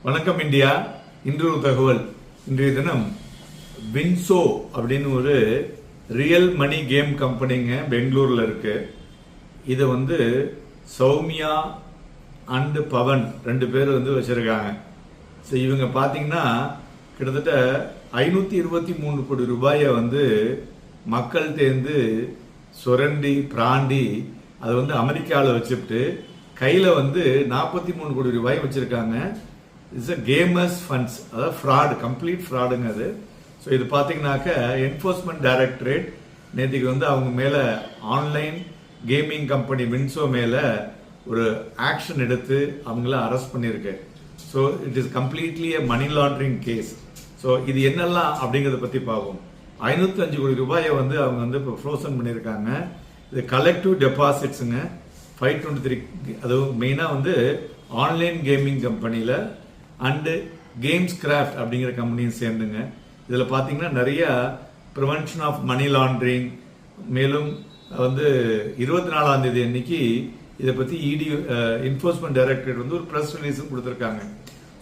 வணக்கம் இந்தியா. இன்று ஒரு தகவல். இன்றைய தினம் வின்சோ அப்படின்னு ஒரு ரியல் மணி கேம் கம்பெனிங்க பெங்களூர்ல இருக்கு. இதை சௌமியா அண்ட் பவன் ரெண்டு பேர் வச்சிருக்காங்க. ஸோ இவங்க பார்த்தீங்கன்னா கிட்டத்தட்ட 523 கோடி ரூபாயை மக்கள் தேர்ந்து சுரண்டி பிராண்டி அதை அமெரிக்காவில் வச்சுட்டு கையில் 43 கோடி ரூபாய் வச்சிருக்காங்க. இட்ஸ் கேமர்ஸ் ஃபண்ட்ஸ், அதாவது ஃப்ராட், கம்ப்ளீட் ஃப்ராடுங்க அது. ஸோ இது பார்த்தீங்கன்னாக்க என்ஃபோர்ஸ்மெண்ட் டைரக்டரேட் நேற்றுக்கு அவங்க மேலே ஆன்லைன் கேமிங் கம்பெனி வின்சோ மேலே ஒரு ஆக்ஷன் எடுத்து அவங்கள அரெஸ்ட் பண்ணியிருக்கு. So it is completely a money laundering case. So இது என்னெல்லாம் அப்படிங்கிறத பற்றி பார்ப்போம். 505 கோடி ரூபாயை அவங்க இப்போ ஃப்ரோசன் பண்ணியிருக்காங்க. இது கலெக்டிவ் டெபாசிட்ஸுங்க 523. அதுவும் மெயினாக ஆன்லைன் கேமிங் கம்பெனியில் அண்டு கேம்ஸ் கிராஃப்ட் அப்படிங்கிற கம்பெனியும் சேர்ந்துங்க. இதில் பார்த்தீங்கன்னா நிறைய ப்ரிவென்ஷன் ஆஃப் மணி லாண்ட்ரிங், மேலும் 24ஆம் தேதி அன்னைக்கு இதை பற்றி இடி என்ஃபோர்ஸ்மெண்ட் டைரக்டரேட் ஒரு ப்ரெஸ் ரிலீஸும் கொடுத்துருக்காங்க.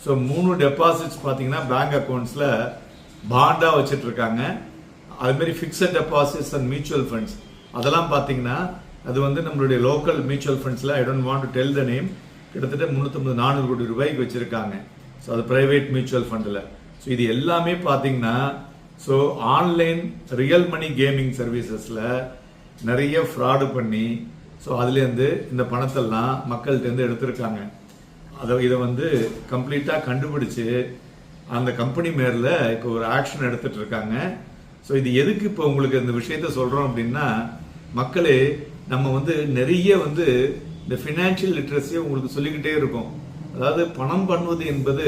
ஸோ 3 டெபாசிட்ஸ் பார்த்தீங்கன்னா பேங்க் அக்கௌண்ட்ஸில் பாண்டாக வச்சுட்டு இருக்காங்க. அதுமாரி fixed deposits and mutual funds அதெல்லாம் பார்த்தீங்கன்னா அது நம்மளுடைய லோக்கல் மியூச்சுவல் ஃபண்ட்ஸில் I don't want to tell the name, கிட்டத்தட்ட 350-400 கோடி ரூபாய்க்கு வச்சிருக்காங்க. ஸோ அது பிரைவேட் மியூச்சுவல் ஃபண்டில். ஸோ இது எல்லாமே பார்த்தீங்கன்னா so online real money gaming சர்வீசஸில் நிறைய ஃப்ராடு பண்ணி ஸோ அதுலேருந்து இந்த பணத்தெல்லாம் மக்கள்கிட்டருந்து எடுத்திருக்காங்க. இதை கம்ப்ளீட்டாக கண்டுபிடிச்சு அந்த கம்பெனி மேல இப்போ ஒரு ஆக்ஷன் எடுத்துட்டு இருக்காங்க. ஸோ இது எதுக்கு இப்போ உங்களுக்கு இந்த விஷயத்த சொல்கிறோம் அப்படின்னா, மக்களே நம்ம நிறைய இந்த ஃபினான்ஷியல் லிட்ரஸியை உங்களுக்கு சொல்லிக்கிட்டே இருக்கும். அதாவது பணம் பண்ணுவது என்பது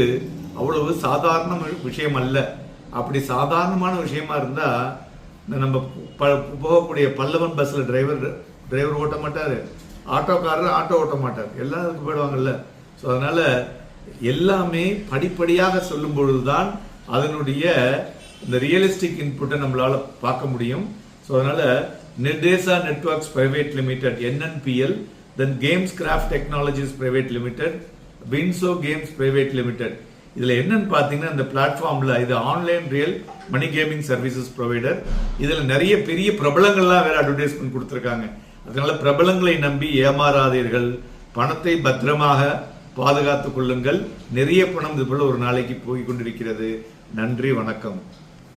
அவ்வளவு சாதாரண விஷயம் அல்ல. அப்படி சாதாரணமான விஷயமா இருந்தா நம்ம போகக்கூடிய பல்லவன் பஸ்ல டிரைவர் ஓட்ட மாட்டாரு, ஆட்டோக்காரர் ஆட்டோ ஓட்ட மாட்டார், எல்லாருக்கும் போயிடுவாங்கல்ல. ஸோ அதனால எல்லாமே படிப்படியாக சொல்லும் பொழுதுதான் அதனுடைய இந்த ரியலிஸ்டிக் இன்புட்டை நம்மளால பார்க்க முடியும். ஸோ அதனால Nirdesha networks private limited NNPL, then Gameskraft technologies private limited, WinZO games private limited. இதுல என்னன்னு பாத்தீங்கன்னா இந்த பிளாட்ஃபார்ம்ல இது online real money gaming services provider. இதுல நிறைய பெரிய பிரபலங்கள்லாம் வேற அட்வர்டைஸ்மெண்ட் கொடுத்திருக்காங்க. அதனால பிரபலங்களை நம்பி ஏமாறாதீர்கள், பணத்தை பத்திரமாக பாதுகாத்துக் கொள்ளுங்கள். நிறைய பணம் இது போல ஒரு நாளைக்கு போய் கொண்டிருக்கிறது. நன்றி, வணக்கம்.